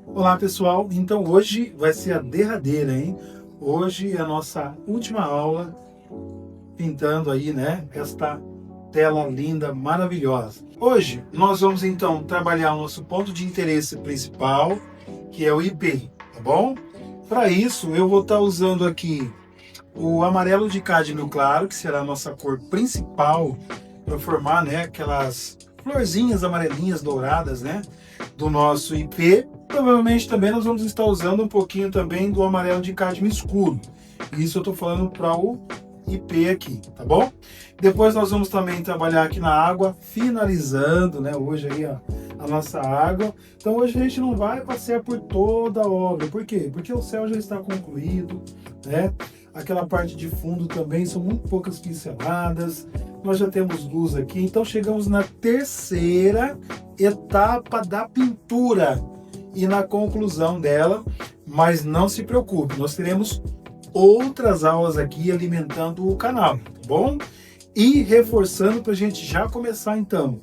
Olá pessoal, então hoje vai ser a derradeira, hein? Hoje é a nossa última aula pintando aí, né, esta tela linda, maravilhosa. Hoje nós vamos então trabalhar o nosso ponto de interesse principal, que é o IP, tá bom? Para isso eu vou estar usando aqui o amarelo de cádmio claro, que será a nossa cor principal para formar, né, aquelas florzinhas amarelinhas douradas, né, do nosso IP. Provavelmente também nós vamos estar usando um pouquinho também do amarelo de cádmio escuro. Isso eu estou falando para o IP aqui, tá bom? Depois nós vamos também trabalhar aqui na água, finalizando, né, hoje aí a nossa água. Então hoje a gente não vai passear por toda a obra. Por quê? Porque o céu já está concluído, né? Aquela parte de fundo também são muito poucas pinceladas. Nós já temos luz aqui, então chegamos na terceira etapa da pintura e na conclusão dela, mas não se preocupe, nós teremos outras aulas aqui alimentando o canal, tá bom? E reforçando para a gente já começar então.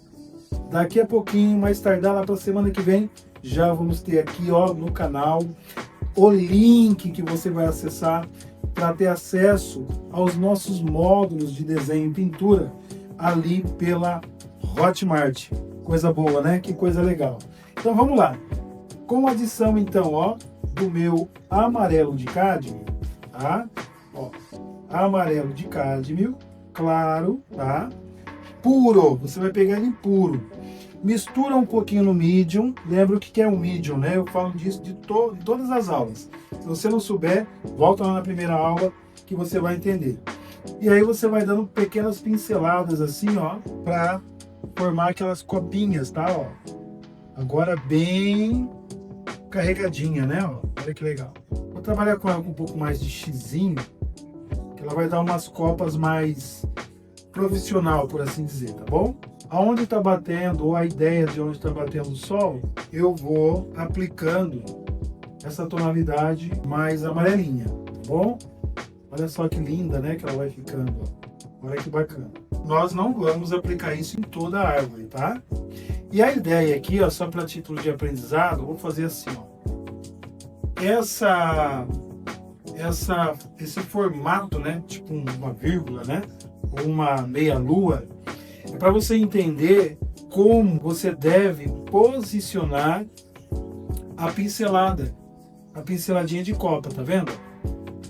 Daqui a pouquinho, mais tardar lá para a semana que vem, já vamos ter aqui ó, no canal o link que você vai acessar para ter acesso aos nossos módulos de desenho e pintura ali pela Hotmart. Coisa boa, né? Que coisa legal. Então vamos lá. Com adição então, ó, do meu amarelo de cádmio, tá? Ó, amarelo de cádmio, claro, tá? Puro, você vai pegar ele puro. Mistura um pouquinho no medium. Lembra o que é um medium, né? Eu falo disso de todas as aulas. Se você não souber, volta lá na primeira aula que você vai entender. E aí você vai dando pequenas pinceladas assim, ó, para formar aquelas copinhas, tá? Ó. Agora bem carregadinha, né? Ó. Olha que legal. Vou trabalhar com ela com um pouco mais de xizinho, que ela vai dar umas copas mais profissional, por assim dizer, tá bom? Aonde está batendo, ou a ideia de onde está batendo o sol, eu vou aplicando essa tonalidade mais amarelinha, tá bom? Olha só que linda, né, que ela vai ficando, ó. Olha que bacana. Nós não vamos aplicar isso em toda a árvore, tá? E a ideia aqui, ó, só para título de aprendizado, eu vou fazer assim, ó. Esse formato, né, tipo uma vírgula, né, ou uma meia-lua, é para você entender como você deve posicionar a pincelada, a pinceladinha de copa, tá vendo?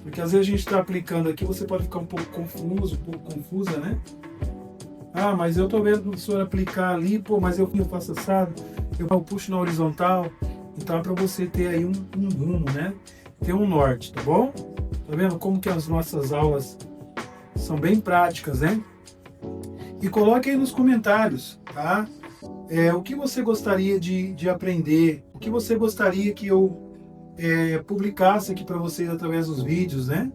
Porque às vezes a gente está aplicando aqui, você pode ficar um pouco confuso, um pouco confusa, né? Ah, mas eu tô vendo o professor aplicar ali, pô, mas eu faço assado, eu puxo na horizontal. Então é para você ter aí um rumo, né? Ter um norte, tá bom? Tá vendo como que as nossas aulas são bem práticas, né? E coloque aí nos comentários, tá? O que você gostaria de aprender, o que você gostaria que eu publicasse aqui para vocês através dos vídeos, né?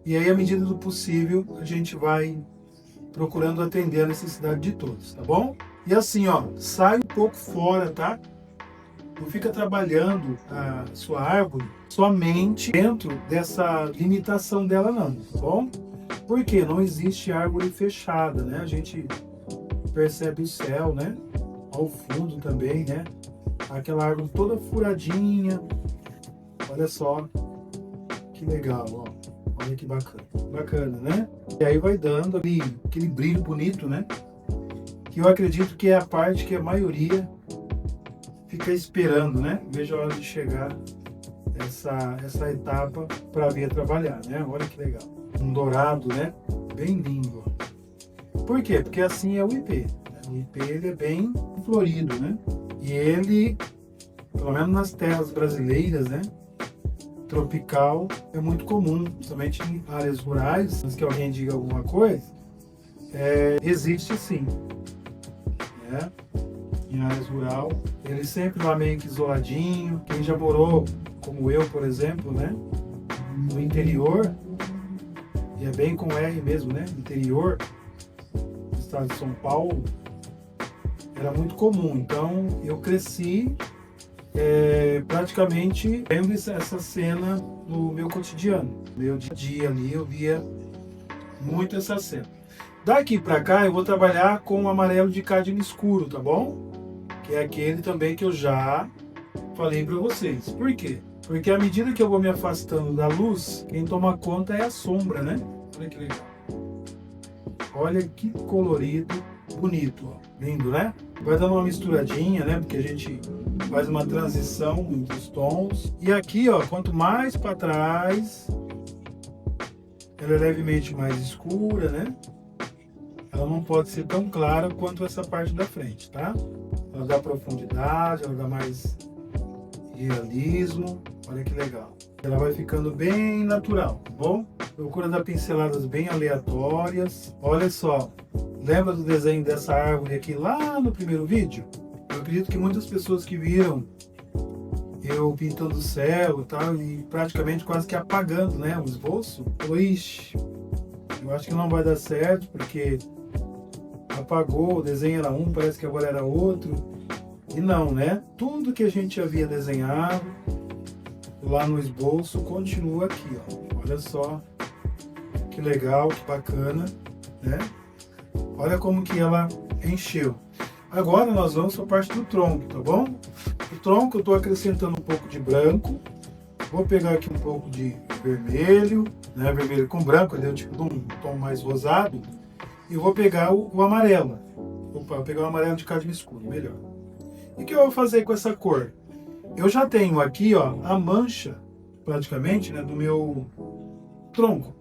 E aí, à medida do possível, a gente vai procurando atender a necessidade de todos, tá bom? E assim, ó, sai um pouco fora, tá? Não fica trabalhando a sua árvore somente dentro dessa limitação dela não, tá bom? Porque não existe árvore fechada, né? A gente percebe o céu, né? Ao fundo também, né? Aquela árvore toda furadinha. Olha só que legal, ó. Olha que bacana. Bacana, né? E aí vai dando ali aquele brilho bonito, né? Que eu acredito que é a parte que a maioria fica esperando, né? Veja a hora de chegar essa etapa para vir trabalhar, né? Olha que legal. Um dourado, né? Bem lindo. Por quê? Porque assim é o IP. Né? O IP ele é bem florido, né? E ele, pelo menos nas terras brasileiras, né? Tropical, é muito comum, principalmente em áreas rurais, antes que alguém diga alguma coisa, existe sim, né? Em áreas rurais, ele sempre lá meio que isoladinho. Quem já morou, como eu, por exemplo, né? No interior, e é bem com R mesmo, né? Interior, do estado de São Paulo, era muito comum. Então eu cresci praticamente vendo essa cena no meu cotidiano, meu dia a dia ali, eu via muito essa cena. Daqui para cá eu vou trabalhar com o amarelo de cádmio escuro, tá bom? Que é aquele também que eu já falei para vocês. Por quê? Porque à medida que eu vou me afastando da luz, quem toma conta é a sombra, né? Olha que legal. Olha que colorido, bonito, ó. Lindo, né? Vai dando uma misturadinha, né? Porque a gente faz uma transição entre os tons. E aqui, ó, quanto mais para trás, ela é levemente mais escura, né? Ela não pode ser tão clara quanto essa parte da frente, tá? Ela dá profundidade, ela dá mais realismo. Olha que legal. Ela vai ficando bem natural, tá bom? Procura dar pinceladas bem aleatórias. Olha só, lembra do desenho dessa árvore aqui lá no primeiro vídeo? Eu acredito que muitas pessoas que viram eu pintando o céu e tal, e praticamente quase que apagando, né, o esboço, falou, ixi, eu acho que não vai dar certo, porque apagou, o desenho era um, parece que agora era outro. E não, né? Tudo que a gente havia desenhado lá no esboço continua aqui, ó. Olha só que legal, que bacana, né? Olha como que ela encheu. Agora nós vamos para a parte do tronco, tá bom? O tronco eu estou acrescentando um pouco de branco. Vou pegar aqui um pouco de vermelho, né? Vermelho com branco, deu tipo um tom mais rosado. E vou pegar o amarelo. Opa, vou pegar o amarelo de cádmio escuro, melhor. E o que eu vou fazer com essa cor? Eu já tenho aqui, ó, a mancha, praticamente, né, do meu tronco.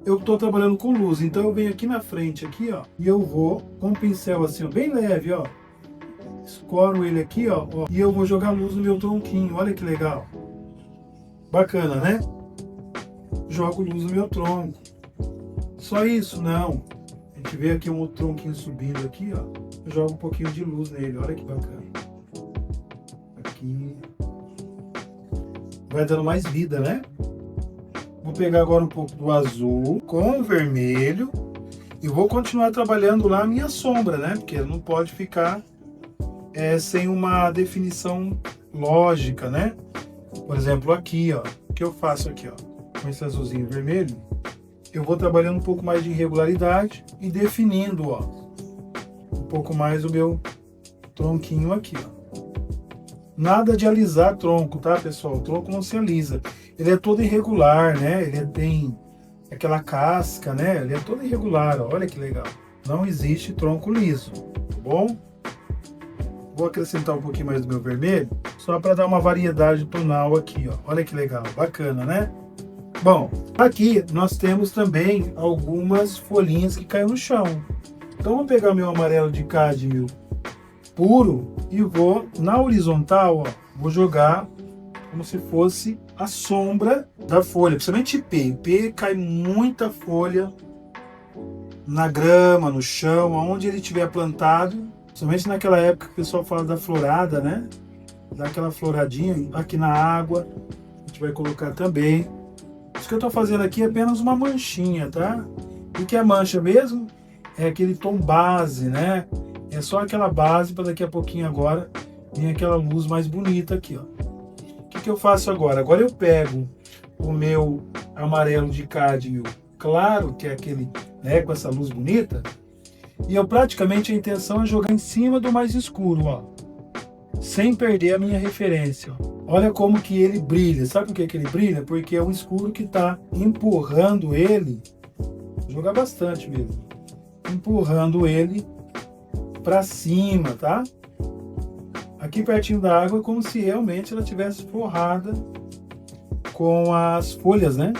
Eu estou trabalhando com luz, então eu venho aqui na frente, aqui, ó, e eu vou com um pincel assim, ó, bem leve, ó. Escoro ele aqui, ó, e eu vou jogar luz no meu tronquinho. Olha que legal. Bacana, né? Jogo luz no meu tronco. Só isso? Não. A gente vê aqui um tronquinho subindo aqui, ó. Eu jogo um pouquinho de luz nele. Olha que bacana. Aqui. Vai dando mais vida, né? Vou pegar agora um pouco do azul com o vermelho e vou continuar trabalhando lá a minha sombra, né? Porque não pode ficar sem uma definição lógica, né? Por exemplo, aqui, ó, o que eu faço aqui, ó, com esse azulzinho vermelho, eu vou trabalhando um pouco mais de irregularidade e definindo, ó, um pouco mais o meu tronquinho aqui, ó. Nada de alisar tronco, tá, pessoal? O tronco não se alisa. Ele é todo irregular, né? Ele tem aquela casca, né? Ele é todo irregular, ó. Olha que legal. Não existe tronco liso, tá bom? Vou acrescentar um pouquinho mais do meu vermelho, só para dar uma variedade tonal aqui, ó. Olha que legal, bacana, né? Bom, aqui nós temos também algumas folhinhas que caem no chão. Então, vou pegar meu amarelo de cádmio puro e vou, na horizontal, ó, vou jogar como se fosse a sombra da folha, principalmente ipê. Ipê cai muita folha na grama, no chão, aonde ele tiver plantado. Somente naquela época que o pessoal fala da florada, né? Dá aquela floradinha aqui na água. A gente vai colocar também. Isso que eu estou fazendo aqui é apenas uma manchinha, tá? O que é mancha mesmo? É aquele tom base, né? É só aquela base para daqui a pouquinho agora vir aquela luz mais bonita aqui, ó. O que eu faço agora? Agora eu pego o meu amarelo de cádmio claro, que é aquele, né, com essa luz bonita. E eu praticamente a intenção é jogar em cima do mais escuro, ó, sem perder a minha referência, ó. Olha como que ele brilha. Sabe por que ele brilha? Porque é o escuro que está empurrando ele, vou jogar bastante mesmo, empurrando ele para cima, tá? Aqui pertinho da água é como se realmente ela tivesse forrada com as folhas, né,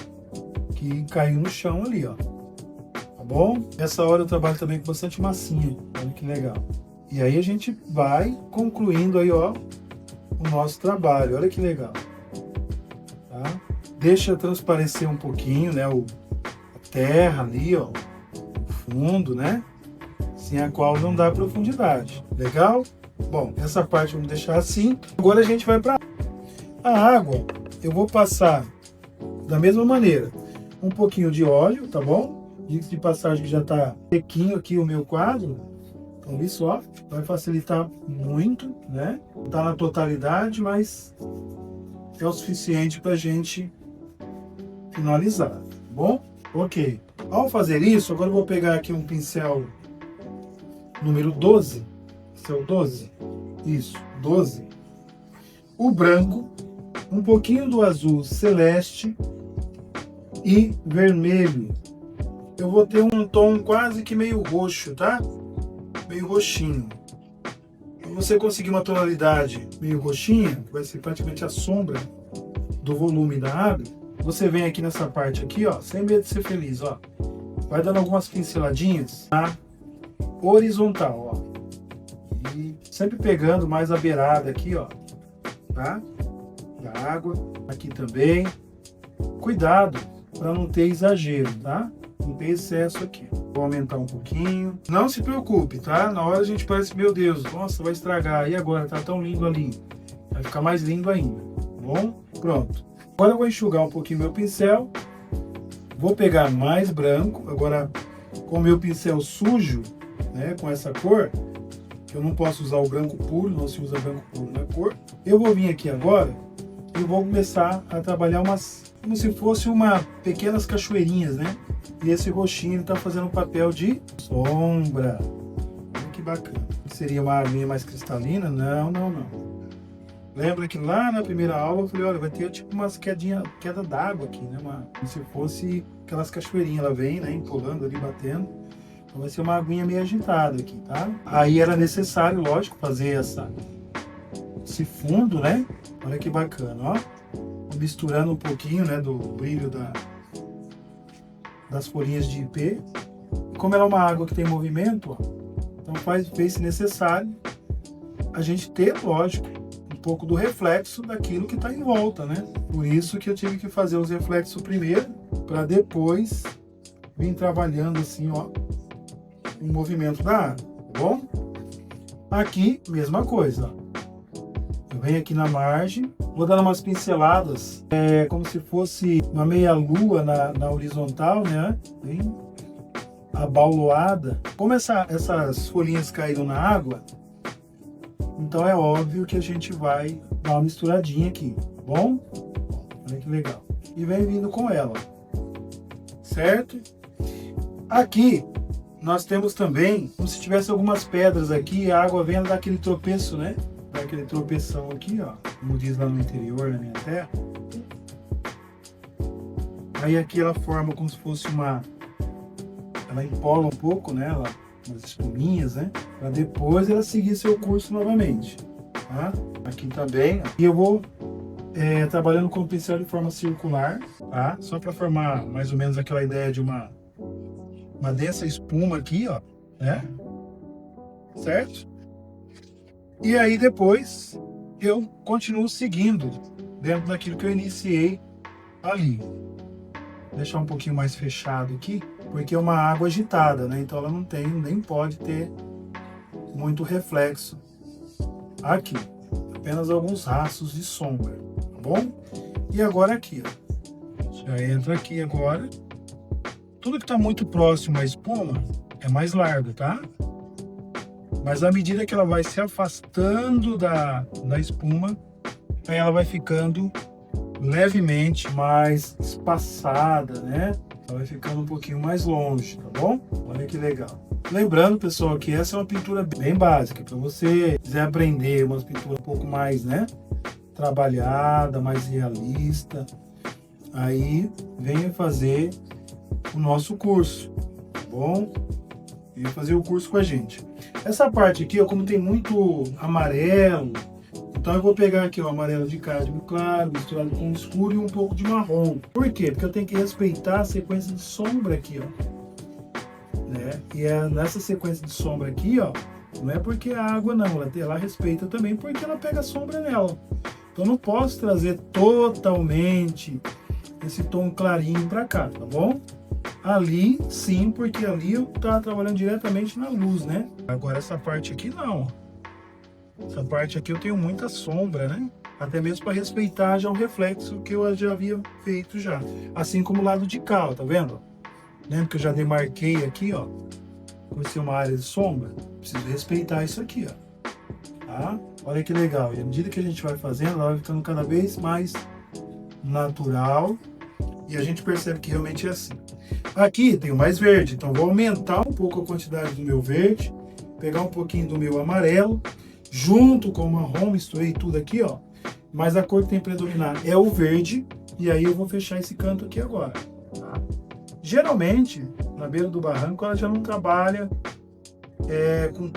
que caiu no chão ali, ó. Bom, nessa hora eu trabalho também com bastante massinha, olha que legal. E aí a gente vai concluindo aí, ó, o nosso trabalho, olha que legal. Tá? Deixa transparecer um pouquinho, né, a terra ali, ó, o fundo, né, sem a qual não dá profundidade. Legal? Bom, essa parte vamos deixar assim. Agora a gente vai para a água. Eu vou passar da mesma maneira, um pouquinho de óleo, tá bom? De passagem que já está sequinho aqui o meu quadro, então isso, ó, vai facilitar muito, né? Não está na totalidade, mas é o suficiente para a gente finalizar, tá bom? Ok. Ao fazer isso, agora eu vou pegar aqui um pincel número 12, esse é o 12, isso, 12. o branco, um pouquinho do azul celeste e vermelho. Eu vou ter um tom quase que meio roxo, tá? Meio roxinho. Quando você conseguir uma tonalidade meio roxinha, que vai ser praticamente a sombra do volume da água, você vem aqui nessa parte aqui, ó, sem medo de ser feliz, ó. Vai dando algumas pinceladinhas na horizontal, ó. E sempre pegando mais a beirada aqui, ó, tá? Da água, aqui também. Cuidado para não ter exagero, tá? Não ter excesso aqui. Vou aumentar um pouquinho. Não se preocupe, tá? Na hora a gente parece, meu Deus, nossa, vai estragar. E agora? Tá tão lindo ali. Vai ficar mais lindo ainda, tá bom? Pronto. Agora eu vou enxugar um pouquinho meu pincel. Vou pegar mais branco. Agora, com o meu pincel sujo, né, com essa cor, que eu não posso usar o branco puro, não se usa branco puro na cor. Eu vou vir aqui agora e vou começar a trabalhar como se fosse pequenas cachoeirinhas, né? E esse roxinho está fazendo um papel de sombra. Olha que bacana. Seria uma aguinha mais cristalina? Não, não, não. Lembra que lá na primeira aula eu falei, olha, vai ter tipo umas queda d'água aqui, né? Como se fosse aquelas cachoeirinhas. Ela vem, né? Empolando ali, batendo. Então vai ser uma aguinha meio agitada aqui, tá? Aí era necessário, lógico, fazer esse fundo, né? Olha que bacana, ó. Misturando um pouquinho, né, do brilho das folhinhas de ipê. Como ela é uma água que tem movimento, ó, então fez-se necessário a gente ter, lógico, um pouco do reflexo daquilo que está em volta, né? Por isso que eu tive que fazer os reflexos primeiro, para depois vir trabalhando assim, ó, o movimento da água, tá bom? Aqui, mesma coisa, ó. Eu venho aqui na margem, vou dar umas pinceladas, como se fosse uma meia lua na horizontal, né? Bem abauloada. Como essas folhinhas caíram na água, então é óbvio que a gente vai dar uma misturadinha aqui, tá bom? Olha que legal. E vem vindo com ela, certo? Aqui nós temos também, como se tivesse algumas pedras aqui, a água vem dar aquele tropeço, né? Aquele tropeção aqui, ó, como diz lá no interior, na minha terra. Aí aqui ela forma como se fosse ela empola um pouco, né, umas espuminhas, né, para depois ela seguir seu curso novamente, tá? Aqui também, e eu vou trabalhando com o pincel de forma circular, tá? Só para formar mais ou menos aquela ideia de uma densa espuma aqui, ó, né? Certo? E aí depois eu continuo seguindo dentro daquilo que eu iniciei ali. Vou deixar um pouquinho mais fechado aqui, porque é uma água agitada, né? Então ela não tem, nem pode ter muito reflexo aqui. Apenas alguns rastros de sombra, tá bom? E agora aqui, ó. Já entra aqui agora. Tudo que está muito próximo à espuma é mais largo, tá? Mas à medida que ela vai se afastando da espuma, aí ela vai ficando levemente mais espaçada, né? Ela vai ficando um pouquinho mais longe, tá bom? Olha que legal. Lembrando, pessoal, que essa é uma pintura bem básica. Para você quiser aprender uma pintura um pouco mais, né, trabalhada, mais realista, aí venha fazer o nosso curso, tá bom? Venha fazer o curso com a gente. Essa parte aqui, ó, como tem muito amarelo, então eu vou pegar aqui o amarelo de cádmio claro, misturado com escuro e um pouco de marrom. Por quê? Porque eu tenho que respeitar a sequência de sombra aqui, ó. Né? E nessa sequência de sombra aqui, ó, não é porque a água não, ela respeita também porque ela pega sombra nela. Então eu não posso trazer totalmente esse tom clarinho para cá, tá bom? Ali, sim, porque ali eu tava trabalhando diretamente na luz, né? Agora essa parte aqui não. Essa parte aqui eu tenho muita sombra, né? Até mesmo para respeitar já o reflexo que eu já havia feito já. Assim como o lado de cá, ó, tá vendo? Lembra que eu já demarquei aqui, ó? Como se uma área de sombra. Preciso respeitar isso aqui, ó. Tá? Olha que legal. E à medida que a gente vai fazendo, ela vai ficando cada vez mais natural. E a gente percebe que realmente é assim. Aqui tem o mais verde, então vou aumentar um pouco a quantidade do meu verde, pegar um pouquinho do meu amarelo, junto com o marrom, misturei tudo aqui, ó. mas a cor que tem que predominar é o verde, e aí eu vou fechar esse canto aqui agora. Tá? Geralmente, na beira do barranco, ela já não trabalha com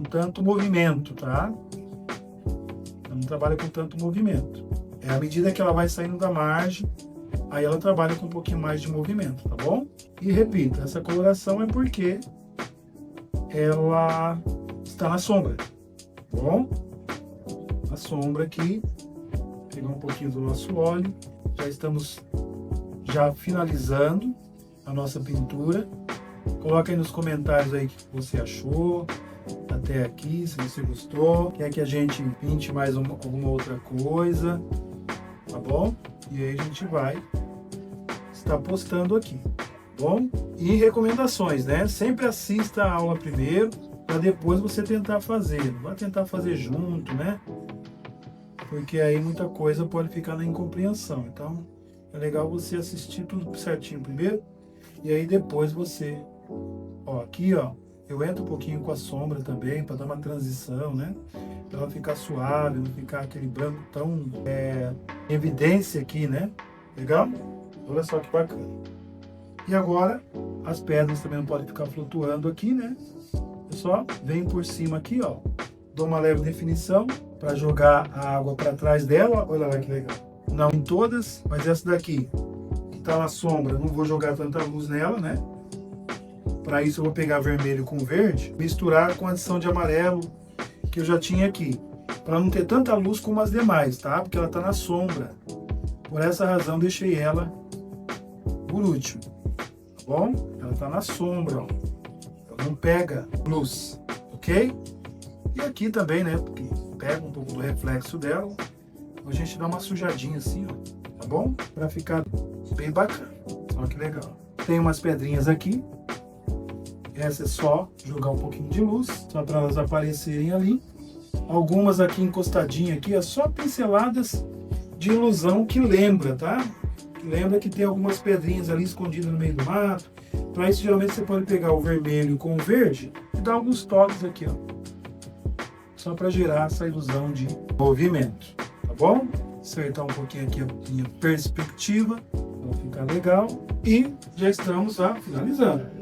tanto movimento, tá? Ela não trabalha com tanto movimento. À medida que ela vai saindo da margem, aí ela trabalha com um pouquinho mais de movimento, tá bom? E repito, essa coloração é porque ela está na sombra, tá bom? A sombra aqui, pegar um pouquinho do nosso óleo, já estamos finalizando a nossa pintura. Coloca aí nos comentários aí o que você achou até aqui, se você gostou, quer que a gente pinte mais alguma outra coisa, tá bom? E aí a gente vai estar postando aqui, tá bom? E recomendações, né? Sempre assista a aula primeiro, para depois você tentar fazer. Não vai tentar fazer junto, né? Porque aí muita coisa pode ficar na incompreensão. Então, é legal você assistir tudo certinho primeiro, e aí depois você... Ó, aqui, ó, eu entro um pouquinho com a sombra também, para dar uma transição, né? Pra ela ficar suave, não ficar aquele branco tão em evidência aqui, né? Legal? Olha só que bacana. E agora, as pedras também não podem ficar flutuando aqui, né? Eu só venho por cima aqui, ó. Dou uma leve definição para jogar a água para trás dela. Olha lá que legal. Não em todas, mas essa daqui, que tá na sombra, não vou jogar tanta luz nela, né? Para isso eu vou pegar vermelho com verde, misturar com adição de amarelo que eu já tinha aqui, para não ter tanta luz como as demais, tá? Porque ela tá na sombra. Por essa razão deixei ela por último, tá bom? Ela tá na sombra, ó. Ela não pega luz, ok? E aqui também, né? Porque pega um pouco do reflexo dela. A gente dá uma sujadinha assim, ó, tá bom? Para ficar bem bacana. Olha que legal. Tem umas pedrinhas aqui. Essa é só jogar um pouquinho de luz, só para elas aparecerem ali. Algumas aqui encostadinhas aqui, é só pinceladas de ilusão que lembra, tá? Que lembra que tem algumas pedrinhas ali escondidas no meio do mato. Para isso, geralmente você pode pegar o vermelho com o verde e dar alguns toques aqui, ó. Só para gerar essa ilusão de movimento, tá bom? Acertar um pouquinho aqui a minha perspectiva, para ficar legal. E já estamos finalizando.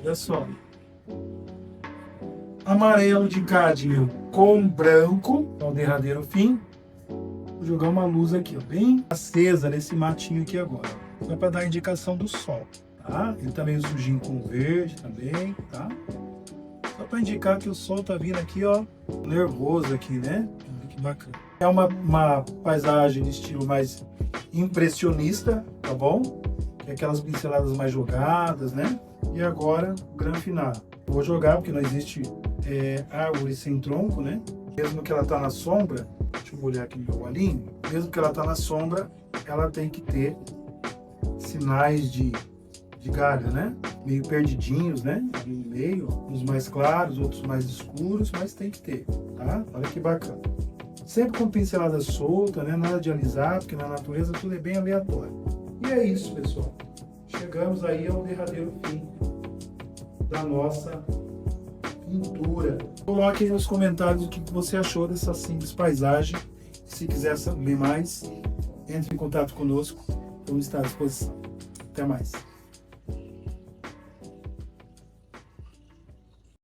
Olha só, amarelo de cádmio com branco, é o derradeiro fim. Vou jogar uma luz aqui, ó, bem acesa nesse matinho aqui agora, só para dar a indicação do sol, tá? Ele tá meio sujinho com verde também, tá? Só para indicar que o sol tá vindo aqui, ó, nervoso aqui, né? Que bacana. É uma paisagem de estilo mais impressionista, tá bom? Que é aquelas pinceladas mais jogadas, né? E agora, o grande final. Eu vou jogar porque não existe árvore sem tronco, né? Mesmo que ela tá na sombra, deixa eu molhar aqui meu olhinho, mesmo que ela tá na sombra, ela tem que ter sinais de galho, né? Meio perdidinhos, né? Ali no meio, uns mais claros, outros mais escuros, mas tem que ter, tá? Olha que bacana. Sempre com pincelada solta, né? Nada de alisar, porque na natureza tudo é bem aleatório. E é isso, pessoal. Chegamos aí ao derradeiro fim da nossa pintura. Coloque aí nos comentários o que você achou dessa simples paisagem. Se quiser saber mais, entre em contato conosco. Vamos estar à disposição. Até mais.